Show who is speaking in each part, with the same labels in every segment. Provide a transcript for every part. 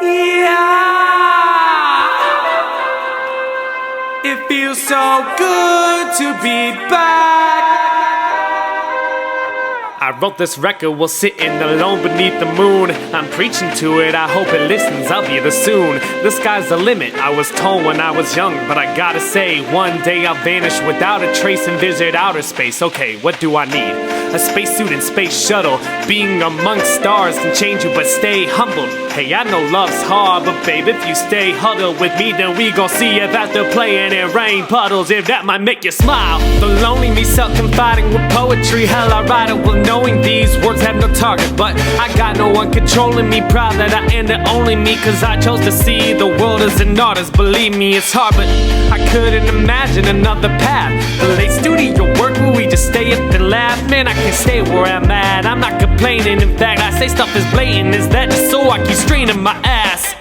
Speaker 1: Yeah, it feels so good to be back. I wrote this record while sitting alone beneath the moon. I'm preaching to it, I hope it listens, I'll be there soon. The sky's the limit, I was told when I was young. But I gotta say, one day I'll vanish without a trace and visit outer space. Okay, what do I need? A spacesuit and space shuttle. Being amongst stars can change you, but stay humbled. Hey, I know love's hard, but babe, if you stay huddled with me, then we gon' see if after playing in rain puddles, if that might make you smile. The lonely me self-confiding with poetry, hell, I write it well knowing these words have no target. But I got no one controlling me, proud that I am the only me, cause I chose to see the world as an artist. Believe me, it's hard, but I couldn't imagine another path. The late studio work where we just stay up and laugh. Man, I can't stay where I'm at, I'm not complaining. In fact, I say stuff is blatant. Is that just so I keep straining my ass?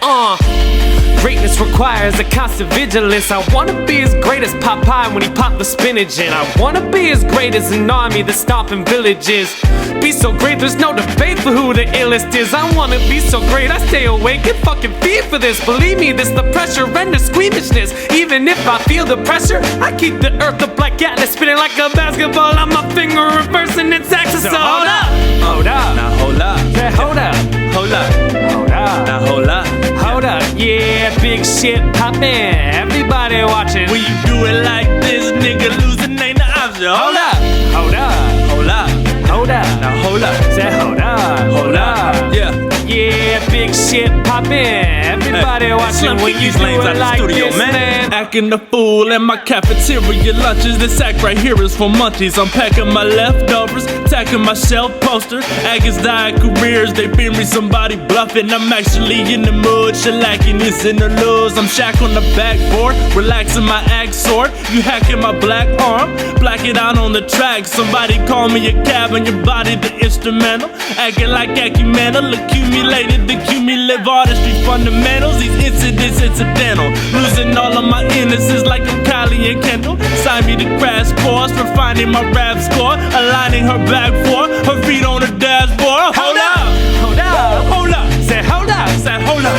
Speaker 1: Greatness requires a constant vigilance. I wanna be as great as Popeye when he popped the spinach in. I wanna be as great as an army that's stomping villages. Be so great, there's no debate for who the illest is. I wanna be so great, I stay awake and fucking feed for this. Believe me, this the pressure and the squeamishness. Even if I feel the pressure, I keep the earth a black atlas spinning like a basketball on my finger, reversing its axis. So hold up, hold up,
Speaker 2: now hold up,
Speaker 1: say hold up,
Speaker 2: hold up,
Speaker 1: hold up,
Speaker 2: now hold up,
Speaker 1: hold up, yeah, big shit poppin', everybody watching.
Speaker 2: When you do it like this, nigga, losing ain't the option. Hold up,
Speaker 1: hold up,
Speaker 2: hold up,
Speaker 1: hold up,
Speaker 2: now hold up,
Speaker 1: say hold up,
Speaker 2: hold up, yeah.
Speaker 1: Yeah, big shit poppin', everybody watching. When you do it like
Speaker 2: studio,
Speaker 1: this, man.
Speaker 2: Acting a fool in my cafeteria lunches. This act right here is for munchies. I'm packing my leftovers, tacking my shelf poster. Aggies die careers, they fear me somebody bluffing. I'm actually in the mood, shellacking this in the lows. I'm shack on the backboard, relaxing my axe sword. You hacking my black arm, black it out on the track. Somebody call me a cab and your body the instrumental. Acting like acumental, accumulated the cumulative artistry fundamentals. These incidents incidental, losing all of my innocence like I'm Kylie and Kendall. Sign me the crash course for finding my rap score, aligning her back for her feet on the dashboard. Hold up,
Speaker 1: hold up,
Speaker 2: hold up,
Speaker 1: say hold up,
Speaker 2: say hold up,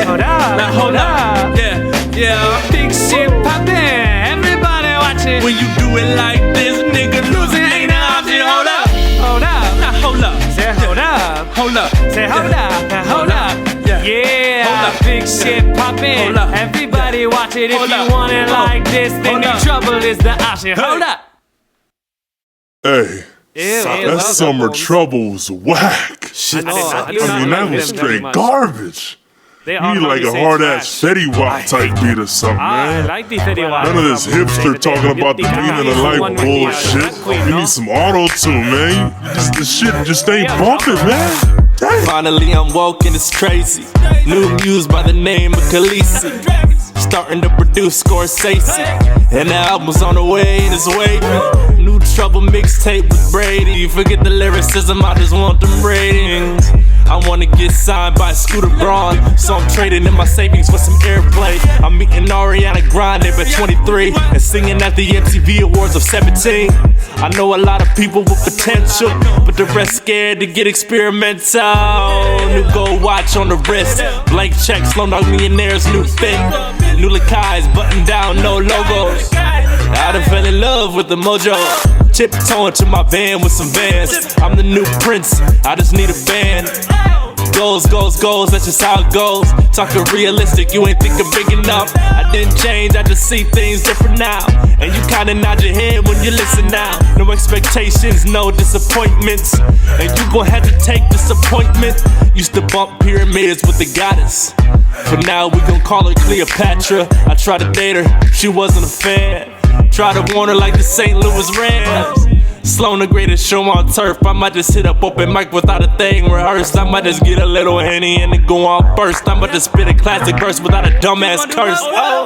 Speaker 1: hold up,
Speaker 2: now hold up, yeah, yeah.
Speaker 1: Big shit poppin', everybody watching.
Speaker 2: When you do it like this, nigga, losing ain't an option. Hold up,
Speaker 1: hold up,
Speaker 2: now hold up,
Speaker 1: say hold up,
Speaker 2: hold up,
Speaker 1: say hold up, now hold up. Yeah,
Speaker 2: hold up,
Speaker 1: big shit poppin', everybody watch it. If you want it like this, then the trouble is the option. Hold up.
Speaker 3: Hey, that Summer Trouble's whack.
Speaker 1: Shit,
Speaker 3: I mean, that was straight garbage. You need like a hard-ass Fetty Wap type beat or something, man.
Speaker 1: I like the Fetty Wap.
Speaker 3: None of this hipster talking about the meaning of life bullshit. You need some auto-tune, man. The shit just ain't bumping, man. Dang.
Speaker 2: Finally I'm woke and it's crazy. New muse by the name of Khaleesi, starting to produce Scorsese, and the album's on the way and it's waiting. New Trouble mixtape with Brady. Forget the lyricism, I just want them ratings. I wanna get signed by Scooter Braun, so I'm trading in my savings for some airplay. I'm meeting Ariana Grande at 23 and singing at the MTV Awards of 17. I know a lot of people with potential, but the rest scared to get experimental. New gold watch on the wrist, blank check, Slumdog Millionaire's new thing. New Lakai's button down, no logos. I done fell in love with the mojo. Tiptoeing to my van with some Vans. I'm the new Prince, I just need a band. Goals, goals, goals, that's just how it goes. Talking realistic, you ain't thinking big enough. I didn't change, I just see things different now. And you kinda nod your head when you listen now. No expectations, no disappointments, and you gon' have to take disappointment. Used to bump pyramids with the goddess, but now we gon' call her Cleopatra. I tried to date her, she wasn't a fan. Tried to warn her like the St. Louis Rams. Sloan the greatest show on turf. I might just hit up open mic without a thing rehearsed. I might just get a little Henny and then go on first. I might just spit a classic verse without a dumbass curse. Oh,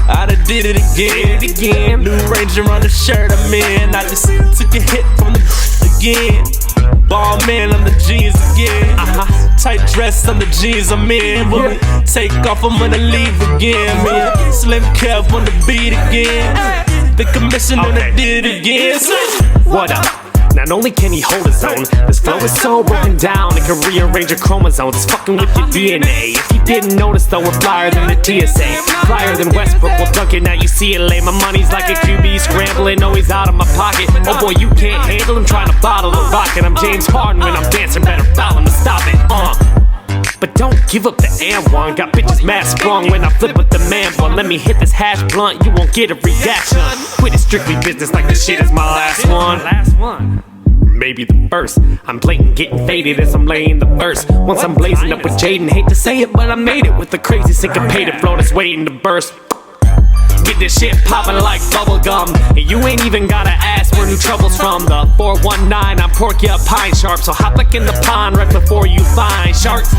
Speaker 2: I done did it again. New Ranger on the shirt I'm in. I just took a hit from the again. Ball man on the jeans again. Tight dress on the jeans I'm in. When we take off, I'm gonna leave again, man. Slim Kev on the beat again. The commissioner did it again.
Speaker 1: What up? Not only can he hold his own, this flow is so broken down, it can rearrange your chromosomes. It's fucking with your DNA. If you didn't notice though, we're flyer than the TSA, flyer than Westbrook. Well, dunk it, now you see it lay. My money's like a QB scrambling, always out of my pocket. Oh boy, you can't handle him, trying to bottle the rocket. I'm James Harden when I'm dancing, better foul him to stop it. But don't give up the M1. Got bitches mad sprung when I flip with the man bun. Let me hit this hash blunt, you won't get a reaction. Quit it strictly business like this shit is my last one. Maybe the first. I'm blatant getting faded as I'm laying the verse. Once I'm blazing up with Jaden, hate to say it, but I made it with the crazy syncopated flow that's waiting to burst. Get this shit poppin' like bubblegum, and you ain't even gotta ask where new trouble's from. The 419, I'm Porky up Pine Sharp, so hop back in the pond right before you find sharks.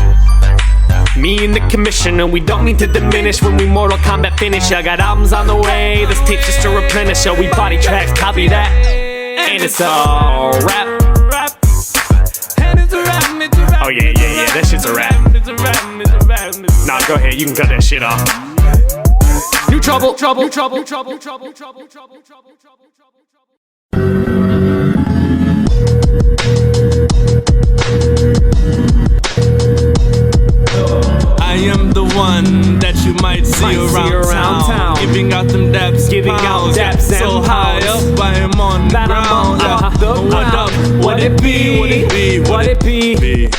Speaker 1: Me and the commissioner, we don't mean to diminish when we Mortal Kombat finish. I got albums on the way, this tape's just to replenish. We body tracks, copy that, and it's a rap. Oh yeah, that shit's a rap. Nah, go ahead, you can cut that shit off. New trouble.
Speaker 2: I am the one that you might see around town, giving out them daps, so high up I am on the ground. What it be?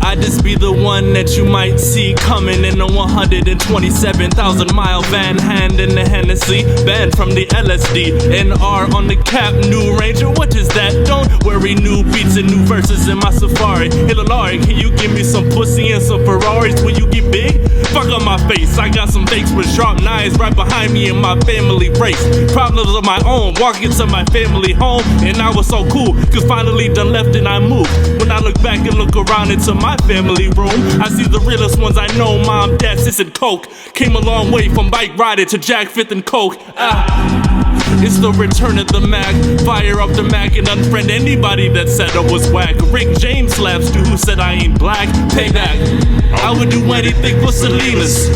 Speaker 2: I just be the one that you might see coming in a 127,000 mile van, hand in the Hennessy, banned from the LSD, NR on the cap, new Ranger, what is that? Don't worry, new beats and new verses in my Safari. Hey Lalari, can you give me some pussy and some Ferraris when you get big? Fuck on my face, I got some fakes with sharp knives right behind me in my family race. Problems of my own, walking to my family home, and I was so cool, cause finally done left and I moved. When I look back and look around into my family room, I see the realest ones I know, mom, dad, sis, and coke. Came a long way from bike riding to Jack 5th and coke. It's the return of the Mac. Fire up the Mac and unfriend anybody that said I was whack. Rick James slaps dude who said I ain't black. Payback, I would do anything for Salinas.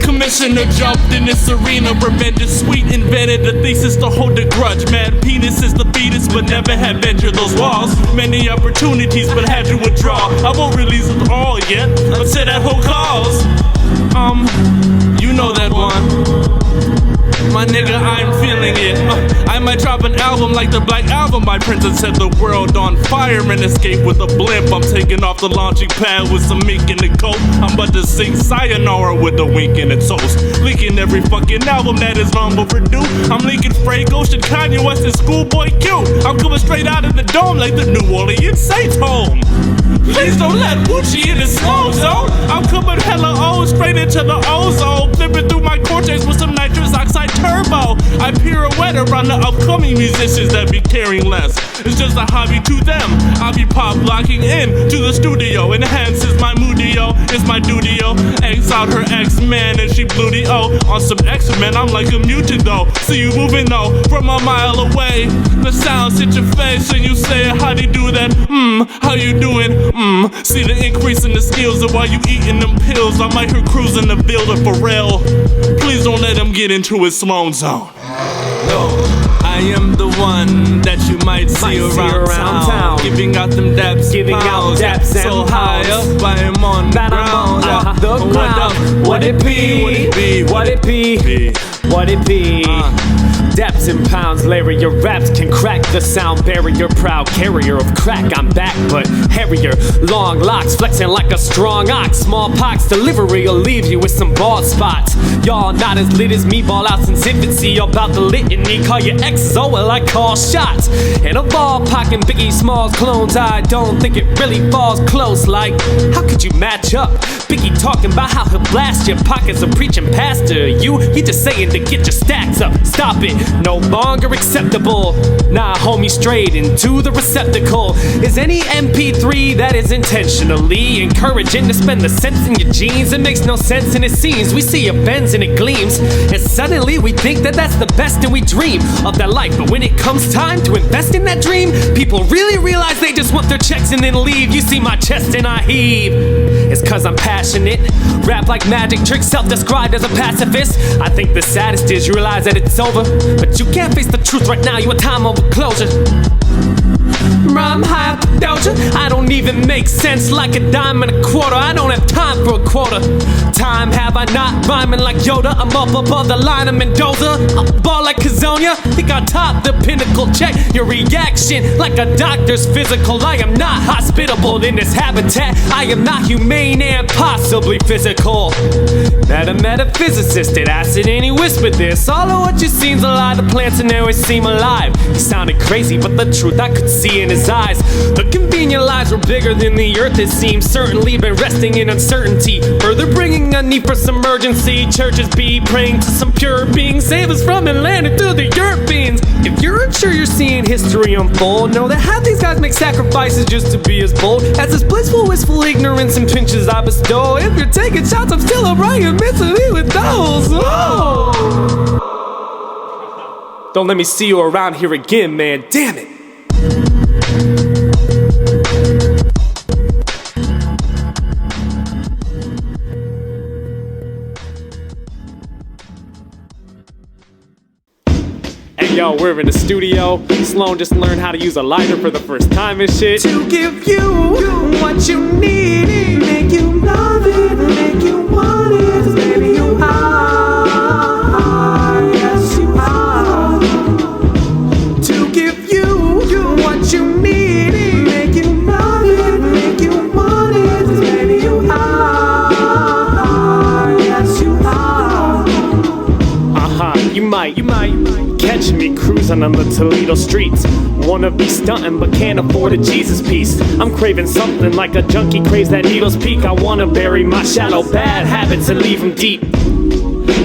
Speaker 2: Commissioner jumped in this arena, revenge is sweet, invented a thesis to hold a grudge. Mad penis is the fetus, but never had ventured those walls. Many opportunities, but had to withdraw. I won't release them all yet, until that whole calls. You know that one. My nigga, I'm feeling it. I might drop an album like the Black Album by Prince and set the world on fire and escape with a blimp. I'm taking off the launching pad with some ink in the coat. I'm about to sing sayonara with a wink in its toast. Leaking every fucking album that is long overdue. I'm leaking Frank Ocean, Kanye West, and Schoolboy Q. I'm coming straight out of the dome like the New Orleans Saints home. Please don't let Wooch in the slow zone. I'm coming hella old, straight into the ozone. Flipping through my cortex with some nitrous oxide turbo. I pirouette around the upcoming musicians that be caring less. It's just a hobby to them. I be pop locking in to the studio. Enhances my moodio, it's my duty-o. X out her X-Man and she blue-de-o. On some X-Men, I'm like a mutant though. See you moving though, from a mile away. The sounds hit your face and you say, how'd you do that? How you doing? See the increase in the skills of while you eating them pills. I might hear cruising the builder for real. Please don't let him get into his slow zone. No, I am the one that you might see around town, giving out them daps, so high up I am on the ground.
Speaker 1: What it be? Daps and pounds, layer your raps can crack the sound barrier. Proud carrier of crack, I'm back but hairier. Long locks, flexing like a strong ox. Smallpox delivery will leave you with some bald spots. Y'all not as lit as me, ball out since infancy. About the litany, call your exes, oh well I call shots. And a ball pockin' Biggie Smalls clones, I don't think it really falls close. Like, how could you match up? Biggie talking about how he'll blast your pockets of preaching pastor. He just saying to get your stacks up. Stop it, no longer acceptable. Nah, homie, straight into the receptacle. Is any MP3 that is intentionally encouraging to spend the cents in your jeans? It makes no sense and it seems we see a Benz and it gleams, and suddenly we think that that's the best and we dream of that life. But when it comes time to invest in that dream, people really realize they just want their checks and then leave. You see my chest and I heave. It's cause I'm passionate, rap like magic tricks, self-described as a pacifist. I think the saddest is you realize that it's over But you can't face the truth right now, you a time over closure. I'm high up the doja. I don't even make sense like a dime and a quarter. I don't have time for a quarter. Time have I not rhyming like Yoda. I'm up above the line of Mendoza. I ball like Kazonia. Think I top the pinnacle. Check your reaction like a doctor's physical. I am not hospitable in this habitat. I am not humane and possibly physical. Met a metaphysicist at acid and he whispered this. All of what you seen's a lie. The plants and always seem alive. He sounded crazy, but the truth I could see in his eyes. The convenient lies were bigger than the earth, it seems. Certainly been resting in uncertainty, further bringing a need for some urgency. Churches be praying to some pure being, save us from and landing through the Europeans. If you're unsure you're seeing history unfold, know that half these guys make sacrifices just to be as bold as this blissful, wistful ignorance and pinches I bestow. If you're taking shots, I'm still a right, you're missing me with those. Oh. Don't let me see you around here again, man, damn it. Hey yo, we're in the studio. Sloan just learned how to use a lighter for the first time and shit. To give you what you need, make you love it, make you want it, 'cause baby you are, yes you are. To give you what you need, make you love it, make you want it, 'cause baby you are, yes you are. You might catch me cruising on the Toledo streets. Wanna be stunting but can't afford a Jesus piece. I'm craving something like a junkie craves that needle's peak. I wanna bury my shallow bad habits and leave them deep.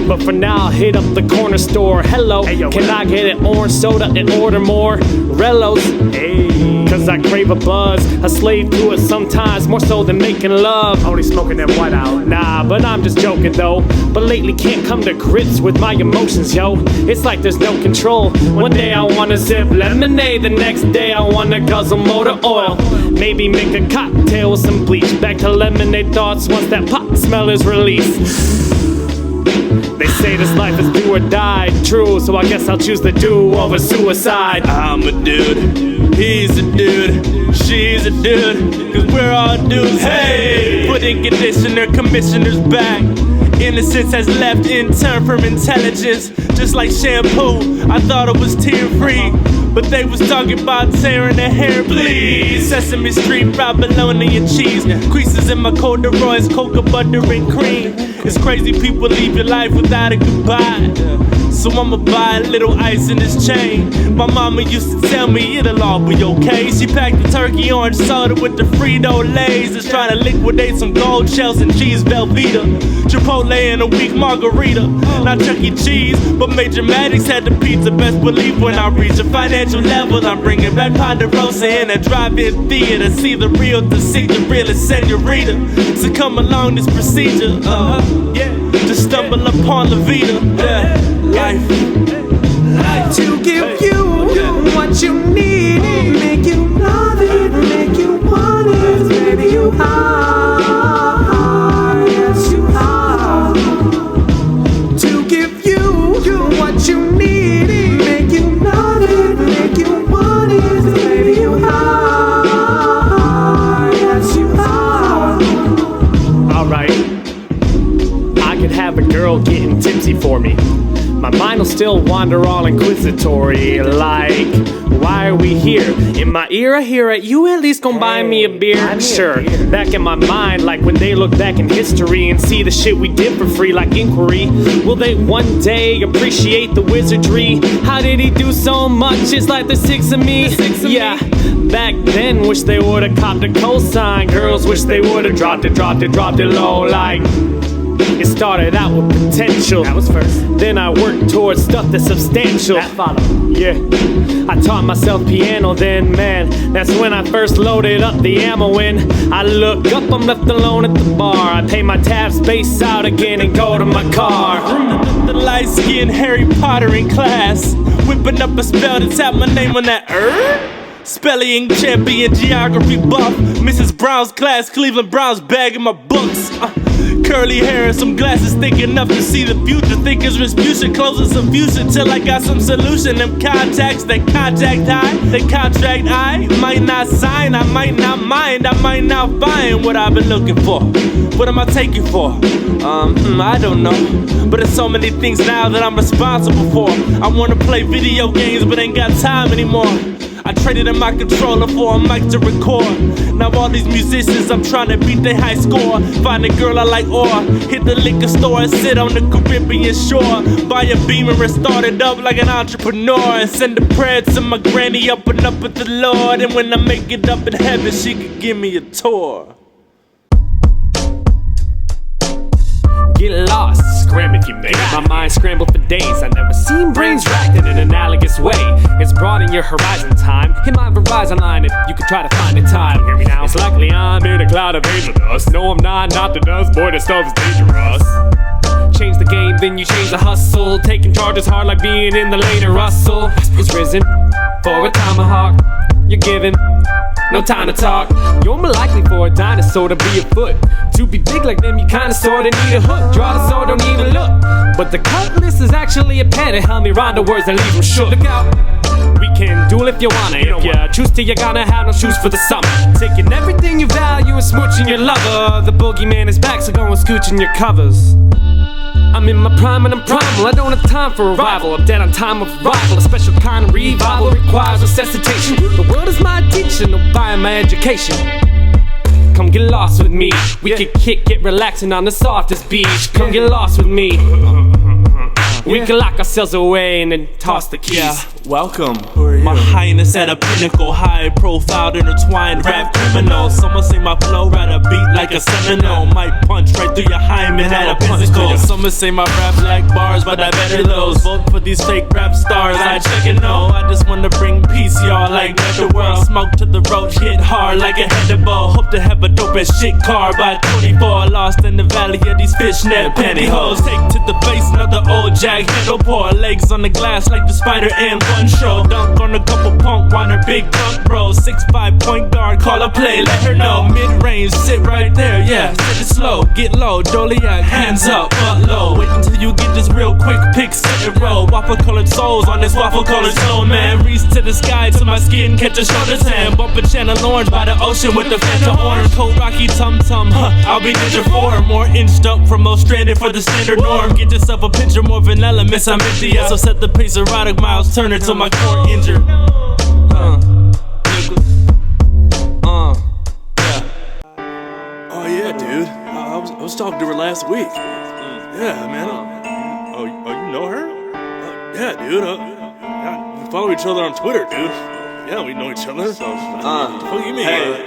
Speaker 1: But for now, I'll hit up the corner store. Hello, hey, yo, can I get an orange soda and order more Rellos? Hey, cause I crave a buzz, a slave to it sometimes, more so than making love. Only smoking that white out. Nah, but I'm just joking though. But lately can't come to grips with my emotions, yo. It's like there's no control. One day I wanna sip lemonade, the next day I wanna guzzle motor oil. Maybe make a cocktail with some bleach. Back to lemonade thoughts once that pot smell is released. They say this life is do or die, true, so I guess I'll choose the do over suicide.
Speaker 2: I'm a dude, he's a dude, she's a dude, cause we're all dudes. Hey, put in conditioner, commissioner's back. Innocence has left in turn from intelligence. Just like shampoo, I thought it was tear-free, but they was talking about tearing their hair, please. Sesame Street, fried bologna and cheese, creases in my corduroys, cocoa butter and cream. It's crazy people leave your life without a goodbye. So I'ma buy a little ice in this chain. My mama used to tell me it'll all be okay. She packed the turkey orange soda with the Frito-Lays. Is trying to liquidate some gold shells and cheese Velveeta. Chipotle and a weak margarita. Not Chuck E. Cheese, but Major Maddox had the pizza. Best believe when I reach a financial level, I'm bringing back Ponderosa in a drive-in theater. See the real to see the realest senorita. So come along this procedure, just stumble upon La Vida, life.
Speaker 1: To give you what you need, make you love it, make you want it, baby you are, yes you are. To give you what you need, make you love it, make you want it, baby you are, yes you are. Alright, I could have a girl getting tipsy for me. My mind will still wander all inquisitory, like, why are we here? In my ear I hear it, you at least gon' buy me a beer? Sure, back in my mind, like when they look back in history and see the shit we did for free, like inquiry. Will they one day appreciate the wizardry? How did he do so much? It's like there's six of me. Yeah, back then wish they would've copped a cosign. Girls wish they would've dropped it low, like. It started out with potential. That was first. Then I worked towards stuff that's substantial. That followed. Yeah. I taught myself piano then, man. That's when I first loaded up the ammo in. I look up, I'm left alone at the bar. I pay my tab, space out again, and go to my car.
Speaker 2: The light-skinned Harry Potter in class, whipping up a spell to tap my name on that spelling champion, geography buff. Mrs. Brown's class, Cleveland Browns bag in my books. Curly hair and some glasses, thick enough to see the future. Thick as Rasputin, closing some fusion till I got some solution. Them contacts, that contact eye, that contract I might not sign, I might not mind, I might not find what I've been looking for. What am I taking for? I don't know. But there's so many things now that I'm responsible for. I wanna play video games, but ain't got time anymore. I traded in my controller for a mic to record. Now all these musicians, I'm trying to beat their high score. Find a girl I like or hit the liquor store and sit on the Caribbean shore. Buy a Beamer and start it up like an entrepreneur. And send a prayer to my granny up and up with the Lord. And when I make it up in heaven, she could give me a tour.
Speaker 1: Get lost, scram if you may. My mind scrambled for days. I never seen brains racked in an analogous way. It's broaden your horizon time. Hit my Verizon line if you could try to find the time. Hear me now. It's likely I'm in a cloud of angel dust. No, I'm not the dust. Boy, this stuff is dangerous. Change the game, then you change the hustle. Taking charge is hard like being in the lane of Russell. It's risen for a tomahawk. You're giving no time to talk. You're more likely for a dinosaur to be a foot. To be big like them, you kinda sorta need a hook. Draw the sword, don't need a look. But the cutlass is actually a pen. It help me rhyme the words and leave them shook. Look out, we can duel if you wanna. If you choose to, you're gonna have no shoes for the summer. Taking everything you value and smooching your lover. The boogeyman is back, so go and scooching your covers. I'm in my prime and I'm primal. I don't have time for a rival. I'm dead on time of arrival. A special kind of revival requires resuscitation. The world is my teacher, no buying my education. Come get lost with me. We can kick it relaxing on the softest beach. Come get lost with me. We can lock ourselves away and then toss the keys.
Speaker 2: Yeah, welcome. My highness at a pinnacle, high profile, intertwined rap criminal. Someone say my flow right a beat like a Seminole. Might punch right through your hymen at a pinnacle. Someone say my rap black bars, but I better those. Vote for these fake rap stars, I check it no. I just wanna bring peace, y'all, like the world. Smoke to the roach, hit hard like a head of bow. Hope to have a dope as shit car by 24. Lost in the valley of these fishnet pantyhose. Take to the face, another old jack. Handle pour legs on the glass like the spider in one show. Dunk on a couple punk whiner, big dunk bro. 6'5" point guard, call a play, let her know. Mid-range, sit right there, yeah. Sit it slow, get low, Doliac, hands up, butt low. Wait until you get this real quick pick, sit and roll. Waffle colored souls on this waffle colored soul, man. Reach to the sky till my skin catch a shoulder tan. Bump a channel orange by the ocean with the Fanta orange. Cold Rocky tum tum, I'll be Ninja 4. More inched up from most stranded for the standard norm. Get yourself a picture more vanilla, miss I'm empty, yeah. So set the pace erotic miles, turn it till my core injured. Yeah. Oh yeah, dude. I was talking to her last week. Yeah, man. Oh, you know her? Yeah, dude. Yeah, we follow each other on Twitter, dude. Yeah, we know each other. What the fuck you mean? Hey.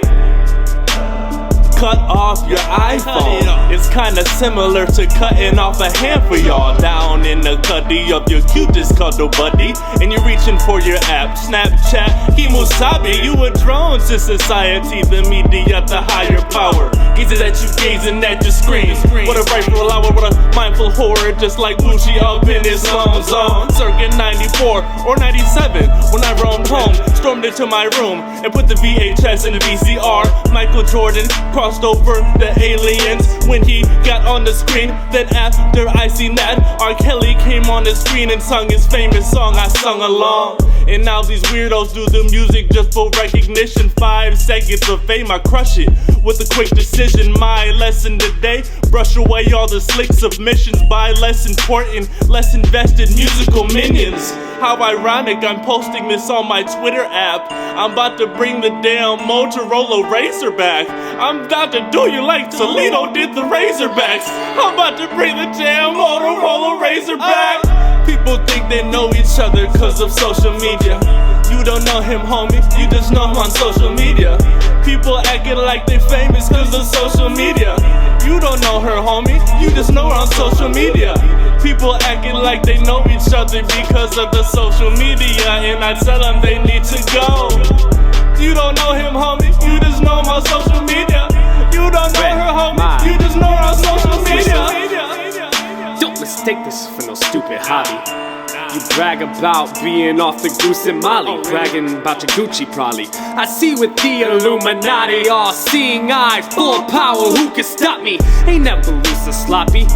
Speaker 2: Cut off your iPhone. It's kinda similar to cutting off a hand for y'all. Down in the cuddy of your cutest cuddle buddy, and you're reaching for your app, Snapchat. Kimusabi, you a drone to society, the media, the higher power. Gazes at you, gazing at your screen. What a rightful hour, what a mindful horror, just like Wooch up in his own zone. Circa 94 or 97, when I roamed home, stormed into my room and put the VHS in the VCR. Michael Jordan crossed over the aliens when he got on the screen. Then after I seen that, R. Kelly came on the screen and sung his famous song. I sung along. And now these weirdos do the music just for recognition. 5 seconds of fame, I crush it with a quick decision. My lesson today, brush away all the slick submissions. Buy less important, less invested musical minions. How ironic, I'm posting this on my Twitter app. I'm about to bring the damn Motorola Razr back. I'm about to do you like Toledo did the Razorbacks. I'm about to bring the damn Motorola Razr back. People think they know each other cause of social media. You don't know him, homie, you just know him on social media. People acting like they famous cause of social media. You don't know her, homie, you just know her on social media. People acting like they know each other because of the social media, and I tell them they need to go. You don't know him, homie, you just know him on social media. You don't know her, homie, you just know her on social media.
Speaker 1: Don't mistake this for no stupid hobby. You brag about being off the goose and Molly, bragging about your Gucci probably. I see with the Illuminati, all seeing eye, full power, who can stop me? Ain't never loose or sloppy,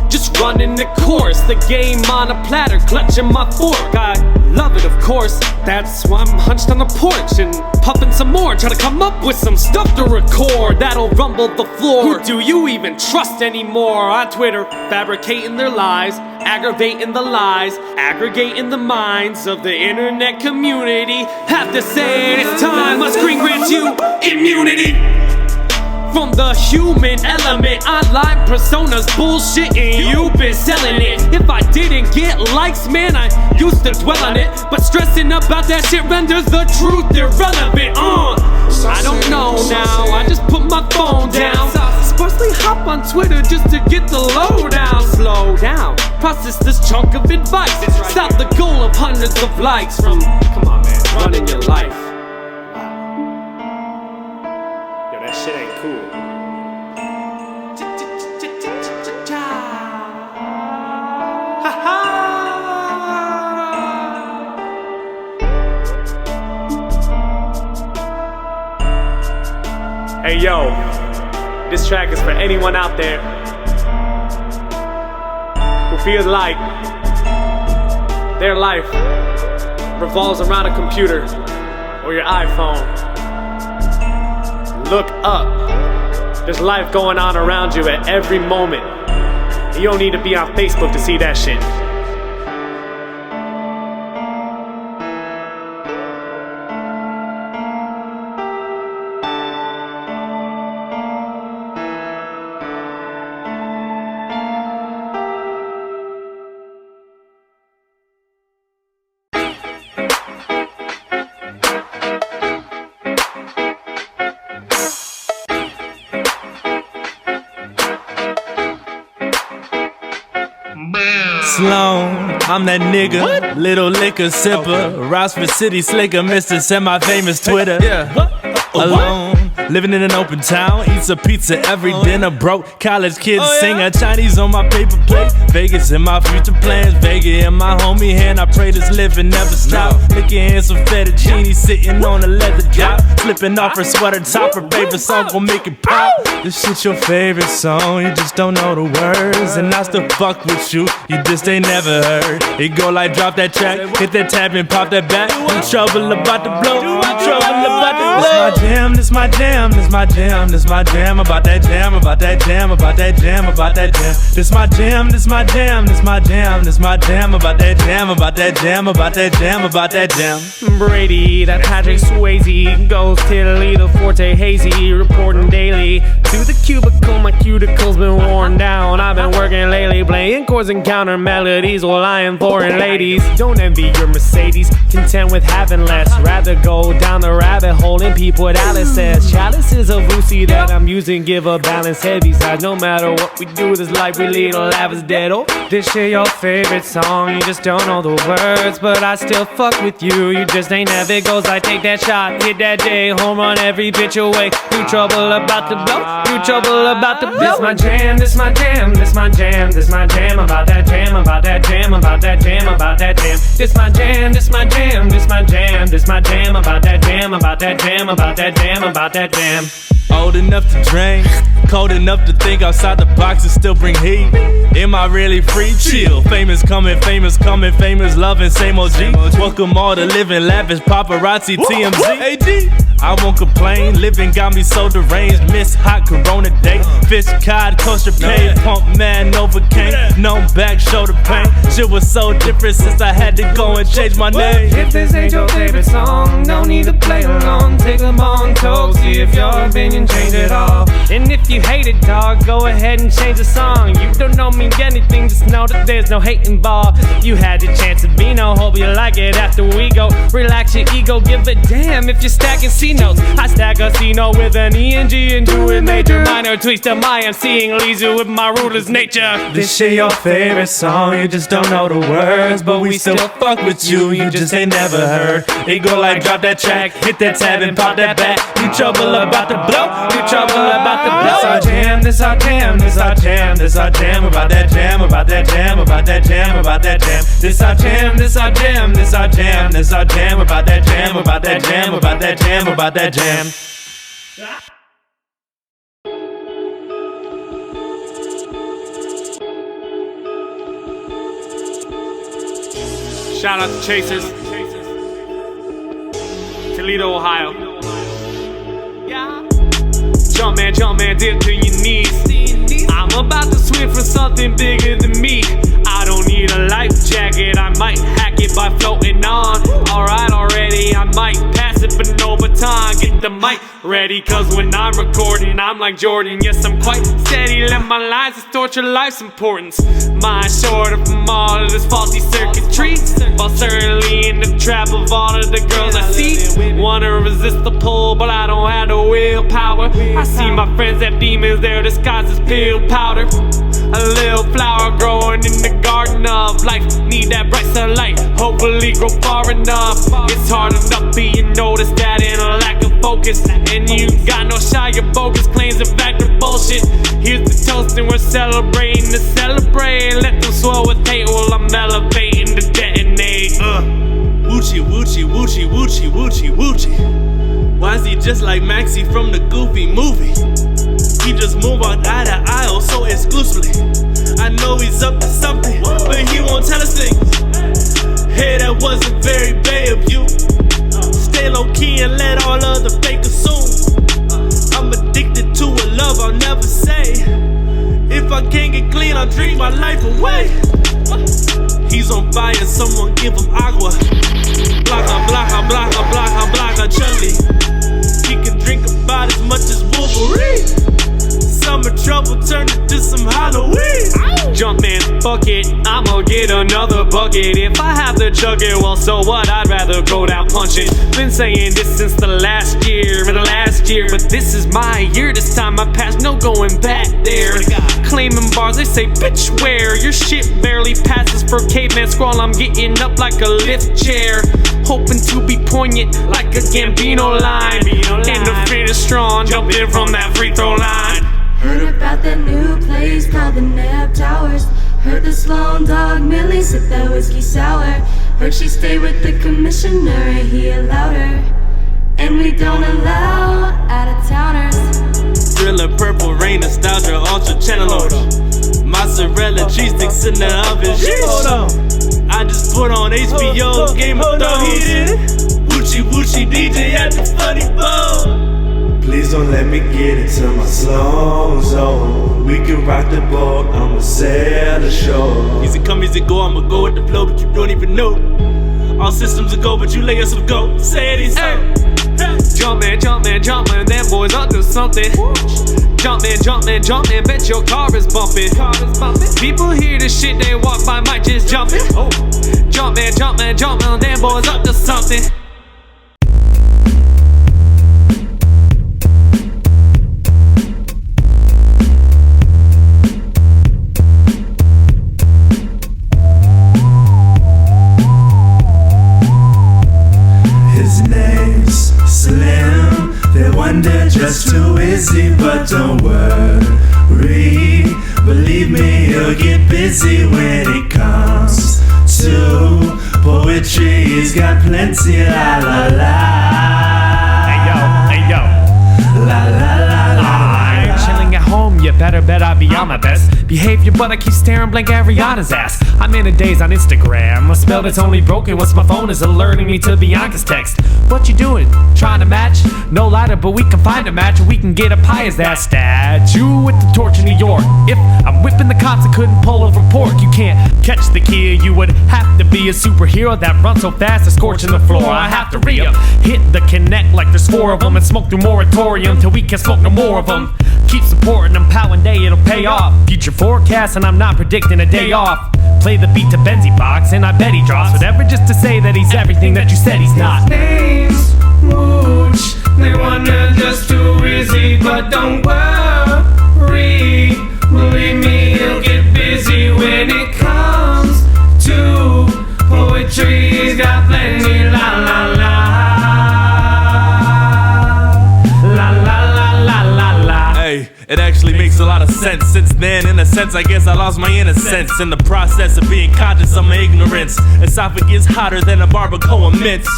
Speaker 1: just running the course. The game on a platter, clutching my fork. I love it, of course. That's why I'm hunched on the porch and puffing some more, trying to come up with some stuff to record that'll rumble the floor. Who do you even trust anymore? On Twitter, fabricating their lies, aggravating the lies, aggregating the minds of the internet community. Have to say it's time my screen grants you immunity from the human element. Online personas bullshitting, you've been selling it. If I didn't get likes, man, I used to dwell on it, but stressing about that shit renders the truth irrelevant. I don't know now, I just put my phone down, sparsely hop on Twitter just to get the lowdown. Slow down, process this chunk of advice, stop the goal of hundreds of likes from, come on man, running your life. Yo, that shit ain't cool. Hey yo, this track is for anyone out there who feels like their life revolves around a computer or your iPhone. Look up. There's life going on around you at every moment. You don't need to be on Facebook to see that shit.
Speaker 2: Sloan, I'm that nigga, little liquor sipper, Rossford City slicker, Mr. Semi-famous Twitter. Alone, living in an open town, eats a pizza every dinner, broke college kids sing a Chinese on my paper plate. Vegas in my future plans, Vegas in my homie hand. I pray this living never stop. Licking in some fettuccine, sitting on a leather job, flipping off her sweater top. Her favorite song gon' make it pop. This shit your favorite song, you just don't know the words, and I still fuck with you, you just ain't never heard. It go like drop that track, hit that tab and pop that back. You trouble about to blow, you trouble about to blow. This my jam, this my jam, this my jam, about that jam, about that jam, about that jam, about that jam. This my jam, this my jam, this my jam, this my jam, about that jam, about that jam, about that jam, about that jam.
Speaker 1: Brady, that Patrick Swayze, goes Italy, the Forte hazy, reporting daily to the cubicle. My cuticle's been worn down. I've been working lately, playing chords and counter melodies while I am foreign ladies. Don't envy your Mercedes, content with having less. Rather go down the rabbit hole and peep what Alice says. Chalice is a Vucci that I'm using, give a balanced head. Besides, no matter what we do, this life we lead, all life is dead. Oh, this shit your favorite song, you just don't know the words, but I still fuck with you, you just ain't never. It goes like take that shot, hit that J, home run every pitch away. You trouble about to blow, you trouble about to blow. This my jam, this my jam, this my jam, this my jam, about that jam, about that jam, about that jam, about that jam. This my jam, this my jam, this my jam, this my jam, about that jam, about that jam, about that jam, about that jam.
Speaker 2: Old enough to drink, cold enough to think outside the box and still bring heat. Am I really free? Chill. Famous coming, famous loving, same OG. Welcome all the living lavish paparazzi, TMZ. AG, I won't complain, living got me so deranged. Miss hot Corona day, fish cod, kosher pay, pump man, Novocaine, no back, shoulder pain. Shit was so different since I had to go and change my name.
Speaker 1: If this ain't your favorite song, no need to play along. Take them on toe, see if your opinion change it all. And if you hate it, dog, go ahead and change the song. You don't know me anything, just know that there's no hate involved. You had your chance to be no, hope you like it after we go. Relax your ego, give a damn if you're stacking C notes. I stack a C note with an E and G into it major. Minor tweaks to my emceeing leads you with my ruthless nature.
Speaker 2: This shit your favorite song, you just don't know the words, but we still fuck with you, you just ain't never heard. It go like drop that track, hit that tab and pop that back. You trouble about to blow, you trouble about to blow. this our jam, this our jam, this our jam, about that jam, about that jam, about that jam, about that jam. This our jam, this our jam, this our jam, this our jam, about that jam, about that jam, about that jam, about that jam.
Speaker 1: Shout out to Chasers, Toledo, Ohio. Yeah. Jump man, dip to your knees. I'm about to swim for something bigger than me. I don't need a life jacket, I might hack it by floating on. Alright already, I might pass it but no baton. Get the mic ready, cause when I'm recording I'm like Jordan. Yes, I'm quite steady, let my lines distort your life's importance. Mind shorter from all of this faulty circuitry, while certainly in the trap of all of the girls I see. Wanna resist the pull, but I don't have the willpower. I see my friends have demons, they're disguised as pill powder. A little flower growing in the garden of life. Need that bright sunlight, hopefully grow far enough. It's hard enough being noticed that in a lack of focus. And you got no shy of bogus claims of back to bullshit. Here's the toast and we're celebrating to celebrate. Let them swell with hate while I'm elevating to detonate.
Speaker 2: Woochie, woochie, woochie, woochie, woochie, woochie. Why is he just like Maxie from the Goofy movie? He just moved out the aisle so exclusively. I know he's up to something, but he won't tell us things. Hey, that wasn't very bae of you. Stay low key and let all of the fake assume. I'm addicted to a love I'll never say. If I can't get clean, I'll drink my life away. He's on fire, someone give him agua. Blocka, blocka, blocka, blocka, blocka, chunly. He can drink about as much as Wolverine. Summer trouble turned into some Halloween.
Speaker 1: Jump man, fuck it, I'ma get another bucket. If I have to chug it, well so what, I'd rather go down punching. Been saying this since the last year, but this is my year. This time I passed, no going back there. Claiming bars, they say bitch where your shit barely passes for caveman scroll. I'm getting up like a lift chair, hoping to be poignant like a Gambino line. And the finish strong, jumping from that free throw line.
Speaker 4: Heard about that new place called the Nap Towers. Heard the Sloan dog Millie sip that whiskey sour. Heard she stayed with the commissioner and he allowed her. And we don't allow out-of-towners.
Speaker 2: Thriller, Purple Rain, Nostalgia, Ultra Channel Loader. Mozzarella, cheese sticks in the oven. Hold on, I just put on HBO, Game of Thrones. Woochie, woochie, DJ at the Funny Bone.
Speaker 5: Please don't let me get into my slow zone. We can rock the boat, I'ma sail the show.
Speaker 2: Easy come, easy go, I'ma go with the flow, but you don't even know. All systems are go, but you lay us some go. Say it easy.
Speaker 1: Jump man, them boys up to something. Jump man, bet your car is bumping. People hear the shit, they walk by, might just jump it. Jump man, them boys up to something.
Speaker 5: Just too easy, but don't worry. Believe me, he'll get busy when it comes to poetry. He's got plenty, la la la.
Speaker 1: Hey yo,
Speaker 5: la la la la.
Speaker 1: chilling at home, you better bet I be on my best behavior, but I keep staring blank at Rihanna's ass. I'm in a daze on Instagram, a spell that's only broken once my phone is alerting me to Bianca's text. What you doing? Trying to match? No lighter, but we can find a match, or we can get a pie as that statue with the torch in New York. If I'm whipping the cops, I couldn't pull over pork. You can't catch the kid, you would have to be a superhero that runs so fast it's scorching the floor. I have to re-up, hit the connect like there's 4 of them, and smoke through moratorium till we can smoke no more of them. Keep supporting them, pal, one day it'll pay off. Future forecast, and I'm not predicting a day off. Play the beat to Benzie box, and I bet he drops whatever just to say that he's everything that you said he's not.
Speaker 6: Names, Wooch, they wonder just too easy, but don't worry. Believe me, he'll get busy when it comes to poetry. He's got plenty, la la la.
Speaker 2: Hey, it actually actually makes a lot of sense. Since then, in a sense, I guess I lost my innocence in the process of being conscious of my ignorance. Esophagus hotter than a barbacoa mince.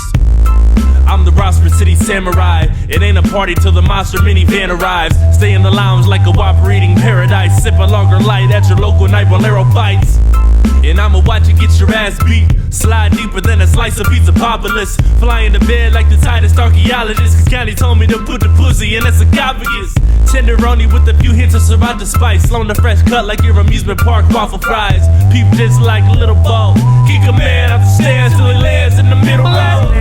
Speaker 2: I'm the Rossford City Samurai. It ain't a party till the monster minivan arrives. Stay in the lounge like a Whopper eating paradise. Sip a longer light at your local night Bolero bites. And I'ma watch you get your ass beat. Slide deeper than a slice of pizza populous. Fly into bed like the tightest archaeologist. Cause County told me to put the pussy in its esophagus. Tenderoni with a few hints of sriracha spice. Slow the fresh cut like your amusement park waffle fries. Peep just like a little ball. Kick a man up the stairs till he lands in the middle row.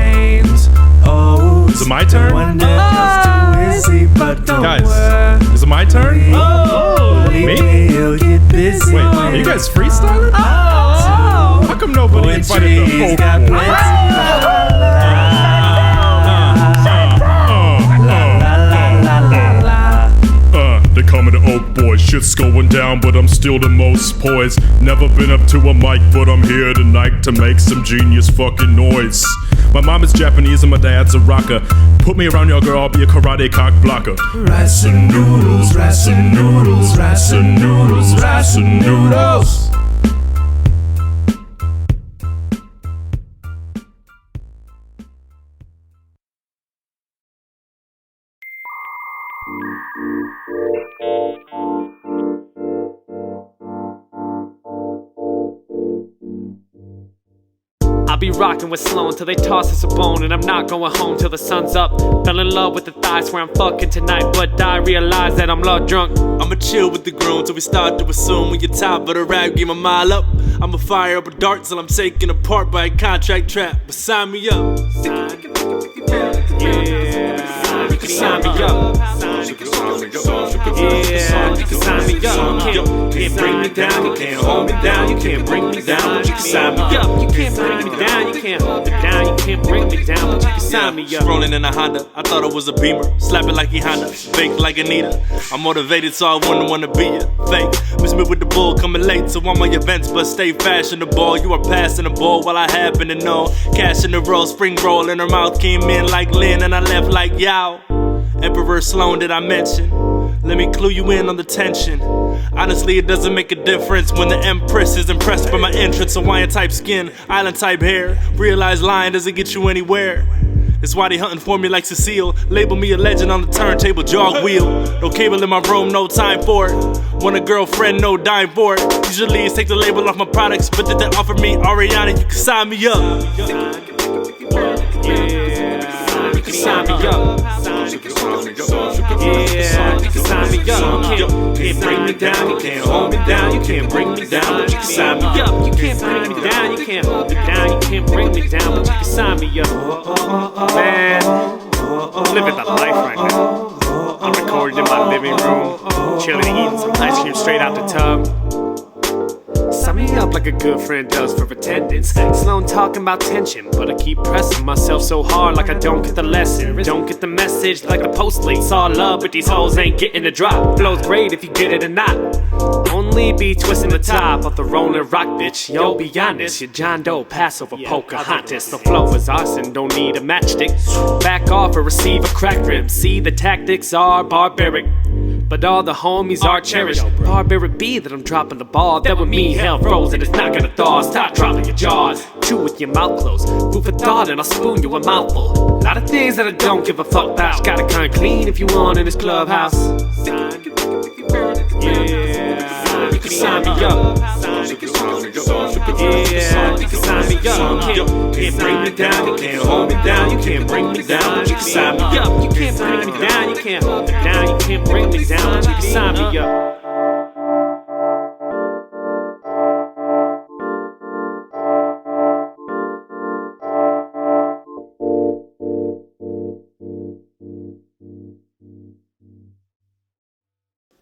Speaker 5: Oh,
Speaker 3: Is it my turn?
Speaker 5: Guys,
Speaker 3: Is it my turn? Me?
Speaker 5: He'll get busy.
Speaker 3: Wait, are you guys freestyling? How come nobody invited the whole
Speaker 5: got
Speaker 3: They call me the Oak Boy, shit's going down, but I'm still the most poised. Never been up to a mic, but I'm here tonight to make some genius fucking noise. My mom is Japanese and my dad's a rocker. Put me around your girl, I'll be a karate cock blocker.
Speaker 5: rice and noodles, rice and noodles, rice and noodles, rice and noodles.
Speaker 1: I'll be rocking with Sloan till they toss us a bone, and I'm not going home till the sun's up. Fell in love with the thighs where I'm fucking tonight, but I realize that I'm love drunk.
Speaker 2: I'ma chill with the groom till we start to assume when you're top of the rap, give my mile up. I'ma fire up a dart till I'm taken apart by a contract trap. But sign me up.
Speaker 1: Yeah, you can sign me up. Yeah, you can sign me up. Can't bring me down, you can't hold me down, you can't bring me down, but you can sign me up. You can't bring me down, you can't hold me down, you can't bring me down, but you can sign me up.
Speaker 2: Rolling in a Honda, I thought it was a Beamer. Slap it like he Honda, fake like Anita. I'm motivated, so I wouldn't wanna be a fake. Miss me with the bull, coming late to all my events, but stay fashionable. You are passing the ball while I happen to know. Cash in the roll, spring roll in her mouth, came in like Lynn, and I left like Yao. Emperor Sloan, did I mention? Let me clue you in on the tension. Honestly, it doesn't make a difference when the Empress is impressed by my entrance. Hawaiian type skin, island type hair. Realize lying doesn't get you anywhere. That's why they hunting for me like Cecile. Label me a legend on the turntable, jog wheel. No cable in my room, no time for it. Want a girlfriend, no dime for it. Usually take the label off my products, but did they offer me Ariana? You can sign me up.
Speaker 1: Yeah, you can sign me up. Yeah, you can sign me up. Can't bring me down, you can't hold me down, you can't bring me down, but you can sign me up. You can't bring me down, you can't hold me down, you can't bring me down, but you can sign me up. Man, I'm living the life right now. I'm recording in my living room, chilling and eating some ice cream straight out the tub. Sign me up like a good friend does for attendance. Sloan talking about tension, but I keep pressing myself so hard like I don't get the lesson. Don't get the message like the post late. Saw love, but these hoes ain't getting the drop. Flow's great if you get it or not. Only be twisting the top of the rolling rock, bitch. Yo, be honest, you're John Doe, Passover, Pocahontas. The flow is arson, don't need a matchstick. Back off or receive a crack rib. See, the tactics are barbaric, but all the homies are cherished. Barbaric be that I'm dropping the ball. That with me, hell frozen, it's not gonna thaw. Stop dropping your jaws. Chew with your mouth closed. Food for thought and I'll spoon you a mouthful. Lot of things that I don't give a fuck about. Gotta come clean if you want in this clubhouse. Yeah, you can sign me up. Yeah, you can sign me up. Can't bring me down, you can't hold me down, you can't bring me down, but you can sign me up. You can't bring me down, you can't hold me down, you can't bring me down, but you can sign me up.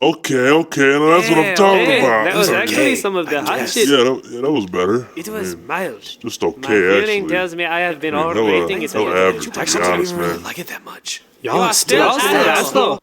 Speaker 3: Okay, now that's what I'm talking about.
Speaker 1: That was actually some of the hot shit.
Speaker 3: Yeah, that was better.
Speaker 1: It was mild.
Speaker 3: Just
Speaker 1: My
Speaker 3: okay,
Speaker 1: feeling
Speaker 3: actually.
Speaker 1: tells me I have been
Speaker 3: No,
Speaker 1: overrating it.
Speaker 3: no average, to be honest, man.
Speaker 7: Like it that much.
Speaker 1: Y'all still.